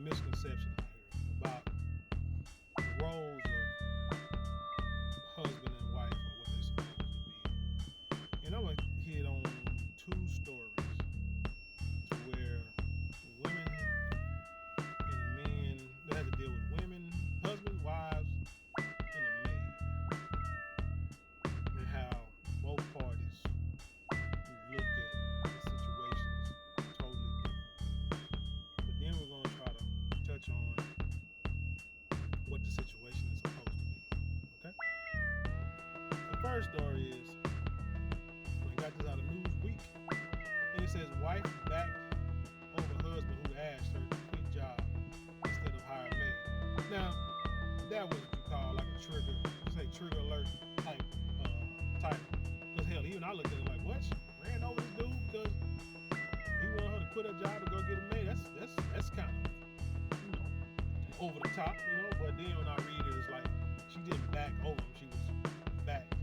misconception out here about the roles of husband and wife or what they're supposed to be. And I'm going to hit on two stories to where women and men, they have to deal with women, husbands, wives, and a maid. And how both parties look at the situations totally different. But then we're going to try to touch on what the situation is supposed to be. Okay? The first story is, I got this out of Newsweek, and it says wife backed over husband who asked her to quit job instead of hire maid. Now, that was what you call like a trigger alert type title. Because hell, even I looked at it like, what? She ran over this dude because he wanted her to quit her job and go get a maid. That's kind of, over the top, But then when I read it, it's like she didn't back over him. She was backed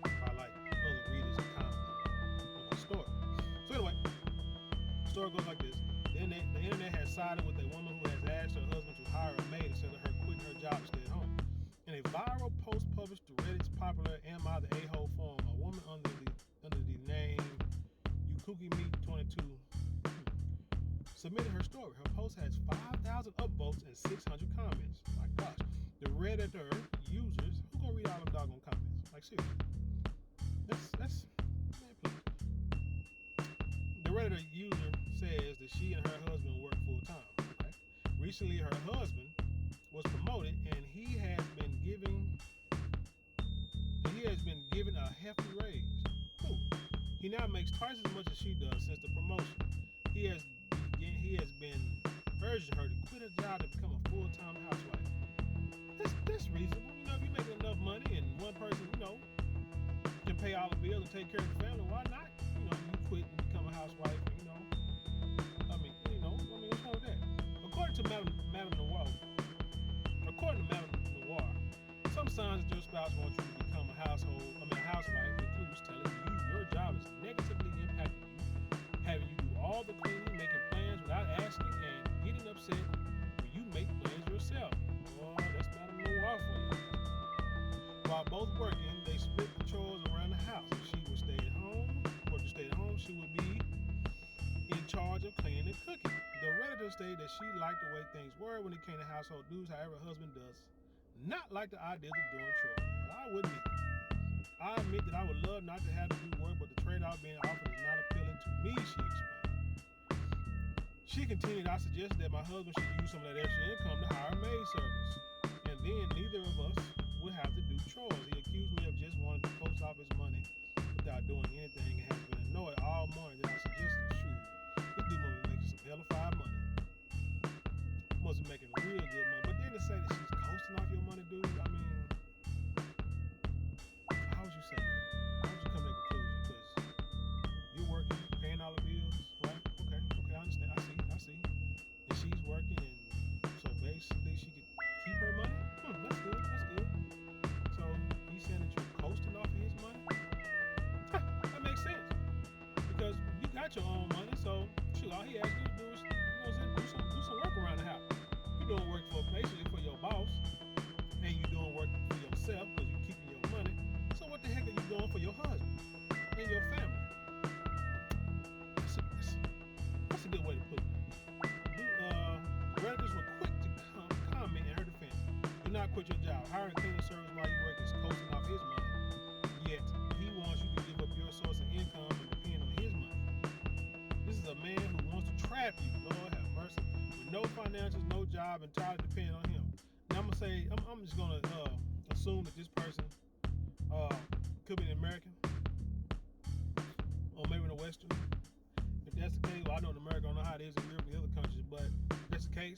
by like other readers and comments of the story. So anyway, the story goes like this. The internet has sided with a woman who has asked her husband to hire a maid instead of her quitting her job to stay at home. In a viral post published to Reddit's popular Am I the A-Hole forum, a woman under the name YouCookieMeat22 submitted her story. Her post has 5,000 upvotes and 600 comments. My gosh. The Redditor users, who gonna read all them doggone comments? Like seriously. That's man, please. The Redditor user says that she and her husband work full time. Okay? Recently her husband was promoted and he has been given a hefty raise. Cool. He now makes twice as much as she does since the promotion. He has been urging her to quit her job and become a full-time housewife. That's reasonable. If you're making enough money and one person, can pay all the bills and take care of the family, why not? You quit and become a housewife, what's wrong with that? According to Madame Noir, some signs that your spouse wants you to become a housewife includes telling you your job is negatively impacting you, having you do all the cleaning, making plans without asking, and getting upset when you make plans yourself. Oh, that's Madame Noir for you. While both working, they split the chores around the house. If she would stay at home, she would be in charge of cleaning and cooking. The Redditor stated that she liked the way things were when it came to household duties. However, her husband does not like the idea of doing chores. Well, I wouldn't either. I admit that I would love not to have to do work, but the trade-off being offered is not appealing to me, she explained. She continued, I suggested that my husband should use some of that extra income to hire a maid service, and then neither of us would have to do chores. He accused me of just wanting to post off his money without doing anything and has been annoyed all morning that I suggested, shoot, this dude must be making some hellified money. Must be making real good money. But then to say that she's coasting off your money, dude, how would you say that? How would you come to that conclusion? Because you're working, paying all the bills, right? Okay, I understand. I see. And she's working, and so basically she could keep her money? That's good. So he's saying that you're coasting off of his money? That makes sense. Because you got your own money, so shoot, all he asks you to do is do some work around the house. You're doing work basically for your boss, and you're doing work for yourself because you're keeping your money. So what the heck are you doing for your husband and your family? That's a good way to put it. The Redditors were quick to comment in her defense. Do not quit your job. Hiring cleaning service while you work is coasting off his money. Yet, he wants you to give up your source of income and depend on his money. This is a man who wants to trap you, Lord have mercy, with no financials, no job, entirely depending on him. Now I'm just gonna assume that this person could be an American, or maybe in a Western. If that's the case, well, I know in America, I don't know how it is in Europe and the other countries, but if that's the case,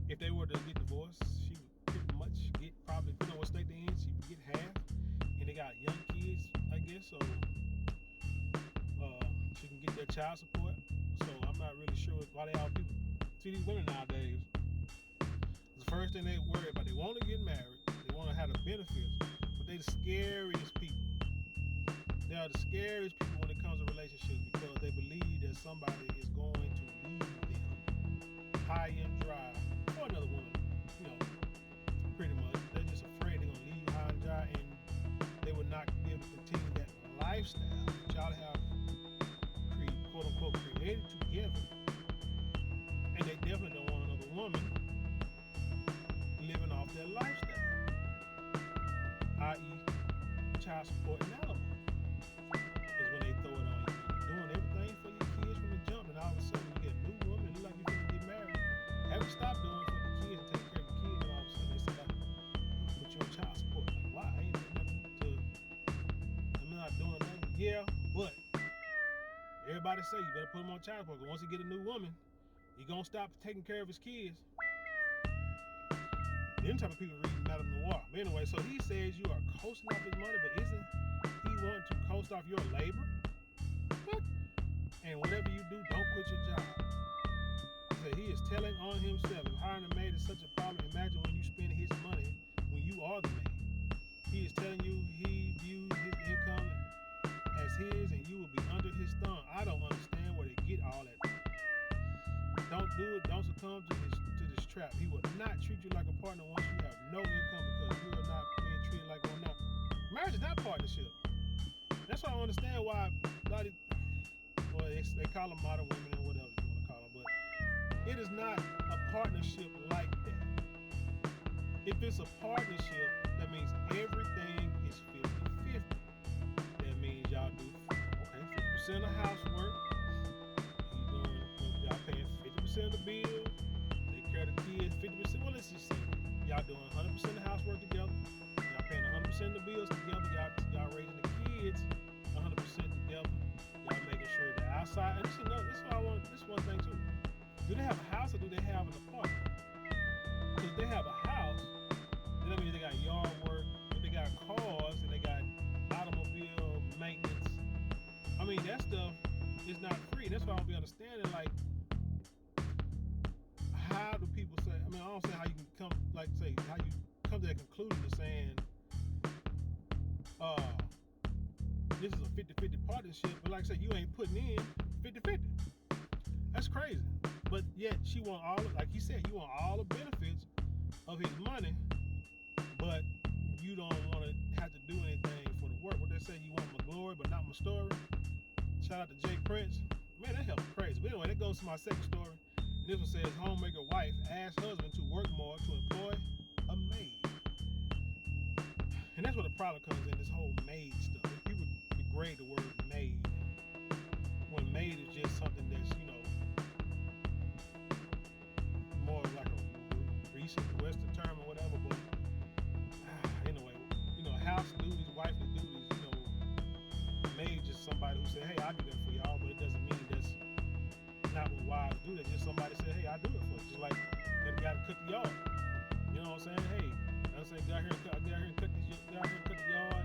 if they were to get divorced, she would pretty much get probably, depending on what state they're in, she would get half. And they got young kids, I guess, so she can get their child support. So I'm not really sure why they all people. See, these women nowadays, the first thing they worry about, they want to get married, they want to have the benefits, but they're the scariest people. They are the scariest people when it comes to relationships because they believe that somebody is going to leave them. high and dry, or another woman, you know, pretty much. They're just afraid they're gonna leave you high and dry, and they will not be able to continue that lifestyle that y'all have quote unquote created together. And they definitely don't want another woman living off their lifestyle, i.e. child support and alimony. Is when they throw it on you. You're doing everything for your kids from the jump, and all of a sudden you get a new woman, look like you're going to get married. Haven't stopped doing it for the kids and take care of the kids, and all of a sudden they say, put you on child support. Like, why? I ain't doing nothing to, I'm not doing nothing. Yeah, but everybody say you better put him on child support, because once he get a new woman, he gonna stop taking care of his kids. Them type of people read Madame Noir. But anyway, so he says you are coasting off his money, but isn't he wanting to coast off your labor? What? And whatever you do, don't quit your job. He said he is telling on himself. If hiring a maid is such a problem, imagine when you spend his money when you are the maid. He is telling you he views his income as his, and you will be under his thumb. I don't understand where they get all that. Don't do it. Don't succumb to this trap. He will not treat you like a partner once you have no income, because you are not being treated like one. Now, marriage is not partnership. That's why I don't understand why a lot of, well, they call them modern women or whatever you want to call them, but it is not a partnership like that. If it's a partnership, that means everything is 50-50. That means y'all do 50% of housework. Y'all paying 50% of the bills, take care of the kids, 50%. Well, let's just say y'all doing 100% of housework together. Y'all paying 100% of the bills together. Y'all raising the kids 100% together. Y'all making sure that outside. And this is one thing too. Do they have a house or do they have an apartment? Because if they have a house, then that means they got yard work, but they got cars, and they got automobile maintenance. I mean, that stuff is not free. That's why I don't be understanding, like, how do people say, I mean, I don't see how you can come, like, say, how you come to that conclusion of saying, this is a 50-50 partnership, but like I said, you ain't putting in 50-50. That's crazy. But yet, she want all, like he said, you want all the benefits of his money, but you don't want to have to do anything for the work. What they say, you want my glory, but not my story. Shout out to Jay Prince. Man, that helped crazy. But anyway, that goes to my second story. This one says, homemaker wife asks husband to work more to employ a maid. And that's where the problem comes in, this whole maid stuff. People degrade the word maid, when maid is just something that's, you know, more like a recent Western term or whatever. But anyway, you know, house duties, wifely duties, you know, maid just somebody who said, hey, I do that for y'all, but it doesn't mean that's not what wives do. That's just somebody said, hey, I do it for you. Just like that guy to cut the yard. You know what I'm saying? Hey, I say, get out here and cut the yard.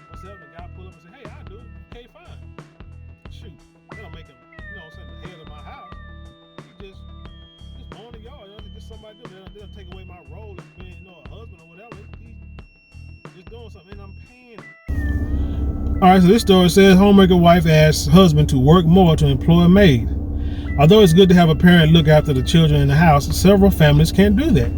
What's up? The guy pull up and say, hey, I do it. Okay, fine. Shoot, they don't make him, you know what I'm saying, the head of my house. He just mowing the yard. You know, just somebody do it. They don't take away my role as being, you know, a husband or whatever. He's just doing something, and I'm paying him. All right, so this story says, homemaker wife asks husband to work more to employ a maid. Although it's good to have a parent look after the children in the house, several families can't do that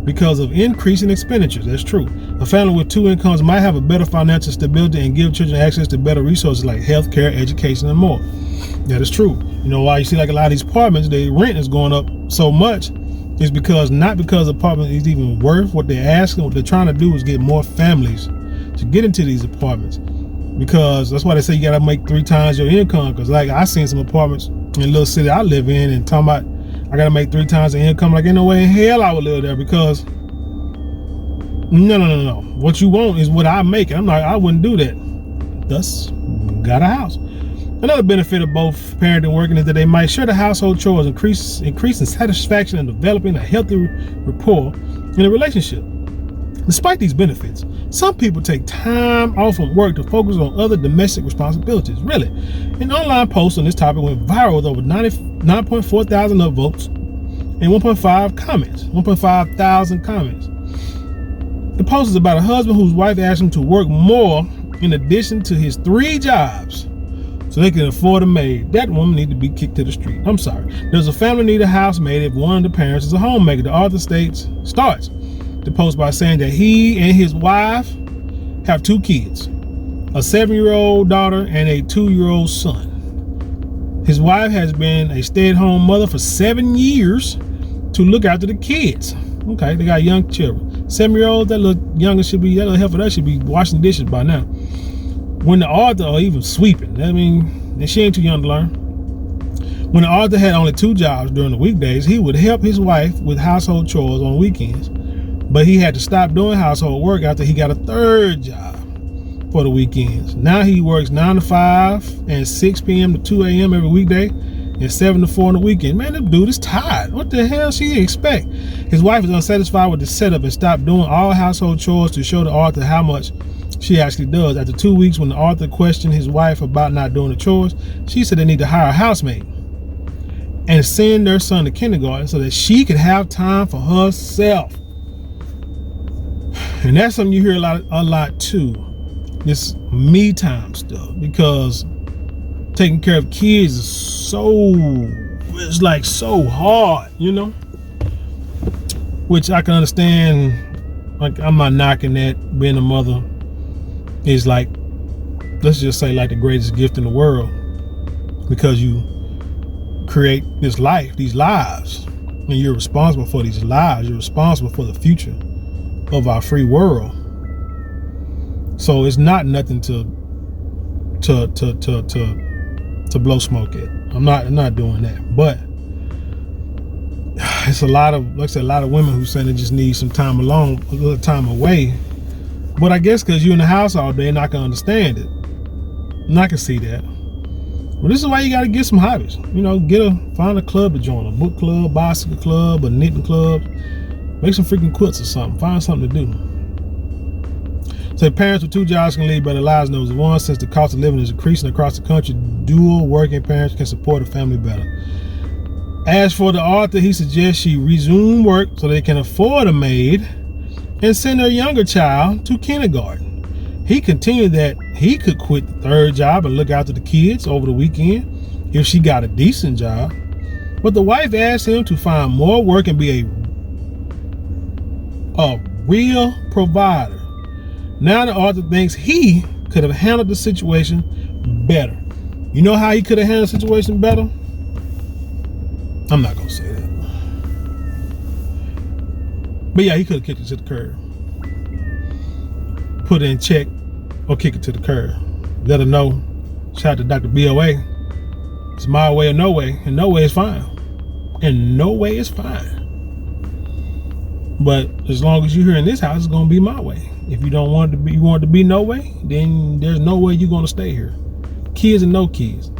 because of increasing expenditures. That's true. A family with two incomes might have a better financial stability and give children access to better resources like health care, education, and more. That is true. You know why you see like a lot of these apartments, the rent is going up so much is because, not because the apartment is even worth what they're asking. What they're trying to do is get more families to get into these apartments, because that's why they say you gotta make 3 times your income. Because like I seen some apartments in a little city I live in, and talking about I gotta make 3 times the income. Like, ain't no way in hell I would live there, because no. What you want is what I make. I wouldn't do that. Thus, got a house. Another benefit of both parenting and working is that they might share the household chores, increasing satisfaction and developing a healthy rapport in a relationship. Despite these benefits, some people take time off from work to focus on other domestic responsibilities. Really, an online post on this topic went viral with over 9.4 thousand upvotes and 1.5 thousand comments. The post is about a husband whose wife asked him to work more in addition to his 3 jobs so they can afford a maid. That woman need to be kicked to the street. I'm sorry. Does a family need a housemaid if one of the parents is a homemaker? The author starts the post by saying that he and his wife have 2 kids, a 7-year-old daughter and a 2-year-old son. His wife has been a stay-at-home mother for 7 years to look after the kids. Okay, they got young children. 7-year-old, that little younger should be, that little heifer, that should be washing dishes by now. When the author, or even sweeping, I mean, she ain't too young to learn. When the author had only 2 jobs during the weekdays, he would help his wife with household chores on weekends. But he had to stop doing household work after he got a 3rd job for the weekends. Now he works 9 to 5 and 6 p.m. to 2 a.m. every weekday and 7 to 4 on the weekend. Man, that dude is tired. What the hell she expect? His wife is unsatisfied with the setup and stopped doing all household chores to show the author how much she actually does. After 2 weeks, when the author questioned his wife about not doing the chores, she said they need to hire a housemaid and send their son to kindergarten so that she could have time for herself. And that's something you hear a lot too. This me time stuff, because taking care of kids is it's like so hard, you know? Which I can understand. Like, I'm not knocking that. Being a mother is like, let's just say, like the greatest gift in the world, because you create this life, these lives, and you're responsible for these lives. You're responsible for the future of our free world. So it's not nothing to blow smoke at. I'm not doing that. But it's a lot of, like I said, a lot of women who saying they just need some time alone, a little time away. But I guess because you're in the house all day and I can understand it. And I can see that. Well, this is why you got to get some hobbies. You know, find a club to join, a book club, bicycle club, a knitting club. Make some freaking quilts or something. Find something to do. So parents with 2 jobs can lead better lives knows one, since the cost of living is increasing across the country, dual working parents can support a family better. As for the author, he suggests she resume work so they can afford a maid and send their younger child to kindergarten. He continued that he could quit the 3rd job and look after the kids over the weekend if she got a decent job. But the wife asked him to find more work and be a real provider. Now the author thinks he could have handled the situation better. You know how he could have handled the situation better? I'm not gonna say that. But yeah, he could have kicked it to the curb. Put it in check or kick it to the curb. Let her know. Shout out to Dr. BOA. It's my way or no way, and no way is fine. And no way is fine. But as long as you're here in this house, it's gonna be my way. If you don't want it to be, you want it to be no way, then there's no way you're gonna stay here. Kids and no kids.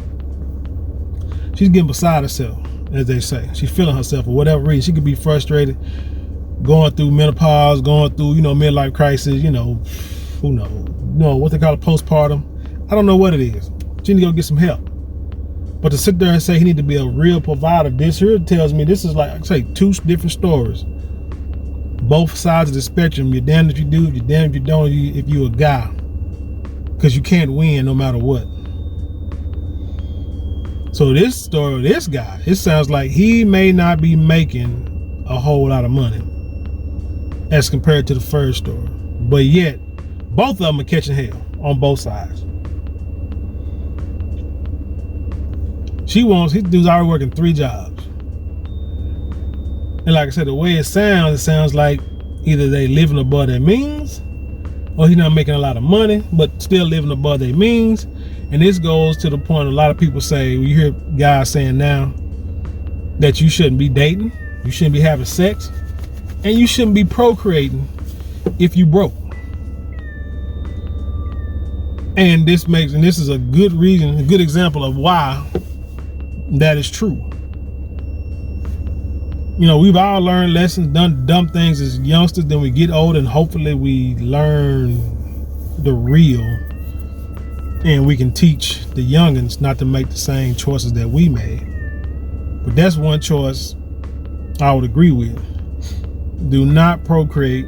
She's getting beside herself, as they say. She's feeling herself for whatever reason. She could be frustrated, going through menopause, going through, midlife crisis, who knows? What they call it, postpartum. I don't know what it is. She need to go get some help. But to sit there and say he need to be a real provider, this here tells me this is like, I say, 2 different stories. Both sides of the spectrum. You're damned if you do, you're damned if you don't, if you're a guy. Because you can't win no matter what. So this story, this guy, it sounds like he may not be making a whole lot of money as compared to the first story. But yet, both of them are catching hell on both sides. His dude's already working 3 jobs. And like I said, the way it sounds like either they living above their means, or he's not making a lot of money, but still living above their means. And this goes to the point a lot of people say, you hear guys saying now that you shouldn't be dating, you shouldn't be having sex, and you shouldn't be procreating if you broke. And this is a good reason, a good example of why that is true. We've all learned lessons, done dumb things as youngsters. Then we get older and hopefully we learn the real, and we can teach the youngins not to make the same choices that we made. But that's one choice I would agree with. Do not procreate,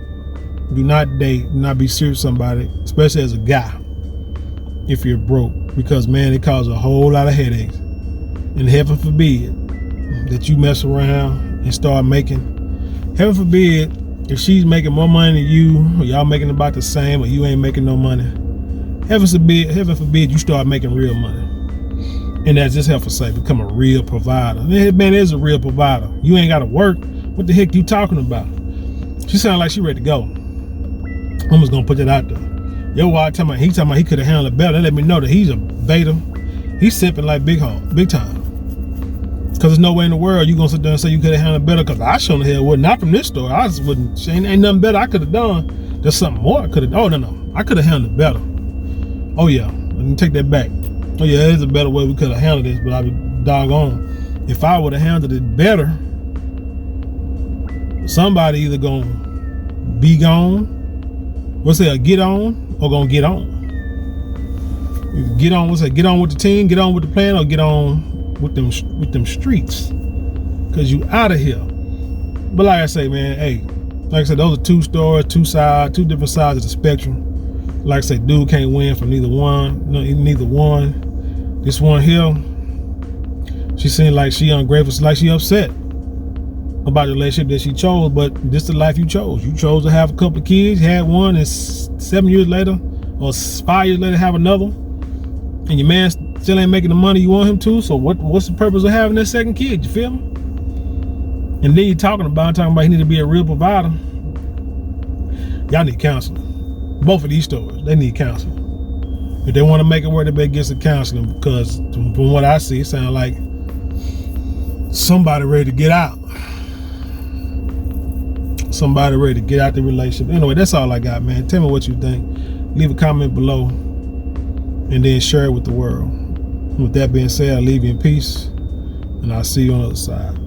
do not date, do not be serious with somebody, especially as a guy, if you're broke. because, man, it causes a whole lot of headaches. And heaven forbid that you mess around and start making, heaven forbid if she's making more money than you, or y'all making about the same, or you ain't making no money. Heaven forbid you start making real money. And that's just heaven sake, become a real provider. Man is a real provider. You ain't gotta work. What the heck you talking about? She sound like she ready to go. I'm just gonna put that out there. Yo, he talking about he could have handled it better. That let me know that he's a beta. He's simping like big time. Cause there's no way in the world you gonna sit there and say you could have handled it better. Cause I sure the hell would not from this story. I just wouldn't. Ain't nothing better I could have done. There's something more I could have. Oh no, I could have handled it better. Oh yeah, let me take that back. Oh yeah, there's a better way we could have handled this, but I'd be doggone. If I would have handled it better, somebody either gonna be gone, get on, or gonna get on. Get on, get on with the team, get on with the plan, or get on with them streets. Cause you out of here. But like I say, man, hey, like I said, those are two stories, two different sides of the spectrum. Like I said, dude can't win from neither one. No, neither one. This one here, she seemed like she ungrateful, like she upset about the relationship that she chose, but this is the life you chose. You chose to have a couple of kids, had one, and 7 years later, or 5 years later, have another. And your man still ain't making the money you want him to, so what's the purpose of having that second kid, you feel me? And then you're talking about he need to be a real provider. Y'all need counseling. Both of these stories, they need counseling. If they want to make it work, they better get some counseling, because from what I see, it sounds like somebody ready to get out. Somebody ready to get out the relationship. Anyway, that's all I got, man. Tell me what you think. Leave a comment below and then share it with the world. With that being said, I'll leave you in peace, and I'll see you on the other side.